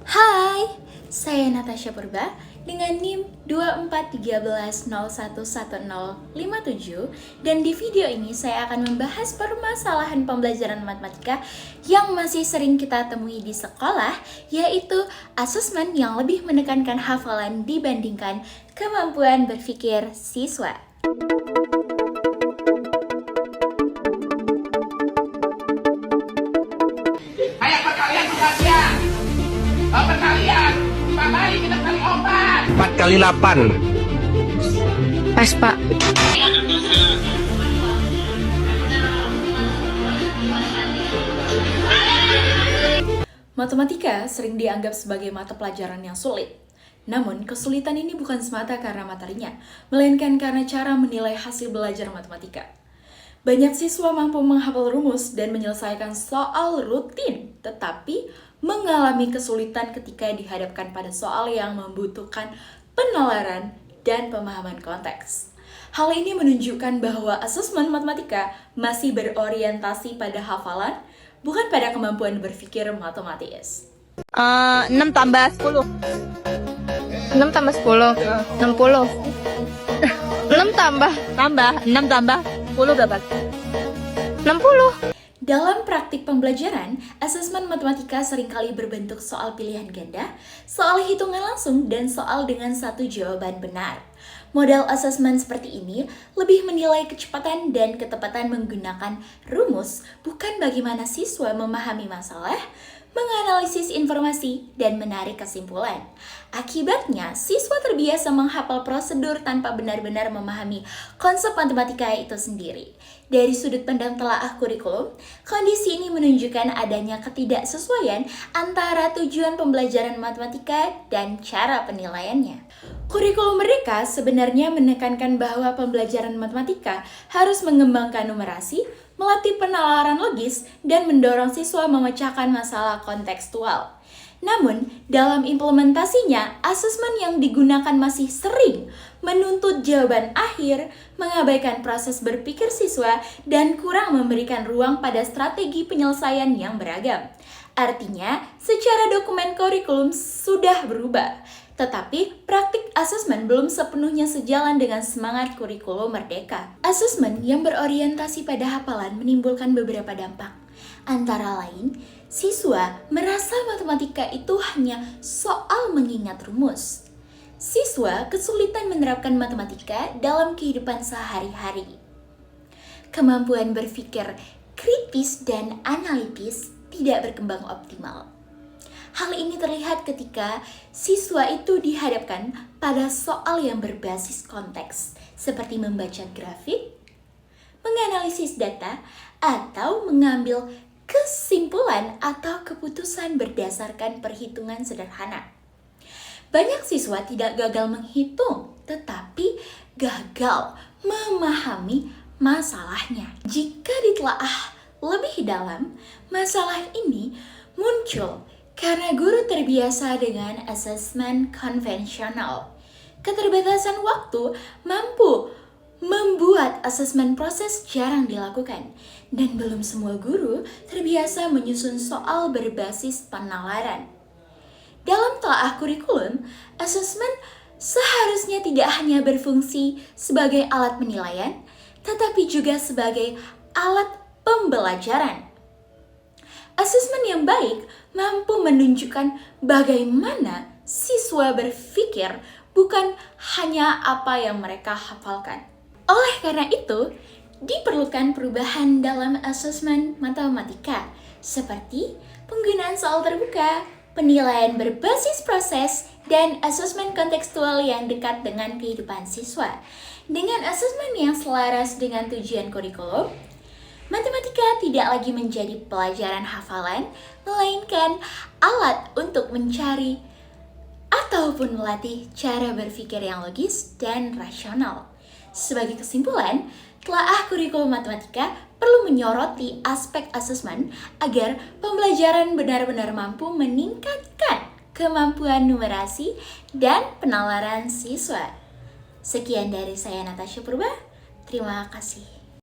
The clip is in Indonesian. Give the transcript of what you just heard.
Hai, saya Natasha Purba dengan NIM 2413011057 dan di video ini saya akan membahas permasalahan pembelajaran matematika yang masih sering kita temui di sekolah, yaitu asesmen yang lebih menekankan hafalan dibandingkan kemampuan berpikir siswa. Ayo perkalian perhatian. Perkalian. Pak, mari kita cari obat. 4 kali 8. Pas, Pak. Matematika sering dianggap sebagai mata pelajaran yang sulit. Namun, kesulitan ini bukan semata karena materinya, melainkan karena cara menilai hasil belajar matematika. Banyak siswa mampu menghafal rumus dan menyelesaikan soal rutin, tetapi mengalami kesulitan ketika dihadapkan pada soal yang membutuhkan penalaran dan pemahaman konteks. Hal ini menunjukkan bahwa asesmen matematika masih berorientasi pada hafalan, bukan pada kemampuan berpikir matematis. 6 tambah 10. 6 tambah 10. 60. 6 tambah 6 tambah 10 berapa? 60. Dalam praktik pembelajaran, asesmen matematika seringkali berbentuk soal pilihan ganda, soal hitungan langsung, dan soal dengan satu jawaban benar. Model asesmen seperti ini lebih menilai kecepatan dan ketepatan menggunakan rumus, bukan bagaimana siswa memahami masalah, menganalisis informasi, dan menarik kesimpulan. Akibatnya, siswa terbiasa menghafal prosedur tanpa benar-benar memahami konsep matematika itu sendiri. Dari sudut pandang telaah kurikulum, kondisi ini menunjukkan adanya ketidaksesuaian antara tujuan pembelajaran matematika dan cara penilaiannya. Kurikulum mereka sebenarnya menekankan bahwa pembelajaran matematika harus mengembangkan numerasi, melatih penalaran logis, dan mendorong siswa memecahkan masalah kontekstual. Namun, dalam implementasinya, asesmen yang digunakan masih sering menuntut jawaban akhir, mengabaikan proses berpikir siswa, dan kurang memberikan ruang pada strategi penyelesaian yang beragam. Artinya, secara dokumen kurikulum sudah berubah, tetapi praktik asesmen belum sepenuhnya sejalan dengan semangat kurikulum merdeka. Asesmen yang berorientasi pada hafalan menimbulkan beberapa dampak. Antara lain, siswa merasa matematika itu hanya soal mengingat rumus. Siswa kesulitan menerapkan matematika dalam kehidupan sehari-hari. Kemampuan berpikir kritis dan analitis tidak berkembang optimal. Hal ini terlihat ketika siswa itu dihadapkan pada soal yang berbasis konteks, seperti membaca grafik, menganalisis data, atau mengambil kesimpulan atau keputusan berdasarkan perhitungan sederhana. Banyak siswa tidak gagal menghitung, tetapi gagal memahami masalahnya. Jika ditelaah lebih dalam, masalah ini muncul karena guru terbiasa dengan asesmen konvensional. Keterbatasan waktu mampu membuat asesmen proses jarang dilakukan, dan belum semua guru terbiasa menyusun soal berbasis penalaran. Dalam telaah kurikulum, asesmen seharusnya tidak hanya berfungsi sebagai alat penilaian, tetapi juga sebagai alat pembelajaran. Asesmen yang baik mampu menunjukkan bagaimana siswa berpikir, bukan hanya apa yang mereka hafalkan. Oleh karena itu, diperlukan perubahan dalam asesmen matematika, seperti penggunaan soal terbuka, penilaian berbasis proses, dan asesmen kontekstual yang dekat dengan kehidupan siswa. Dengan asesmen yang selaras dengan tujuan kurikulum, matematika tidak lagi menjadi pelajaran hafalan, melainkan alat untuk mencari ataupun melatih cara berpikir yang logis dan rasional. Sebagai kesimpulan, telaah kurikulum matematika perlu menyoroti aspek asesmen agar pembelajaran benar-benar mampu meningkatkan kemampuan numerasi dan penalaran siswa. Sekian dari saya Natasha Purba, terima kasih.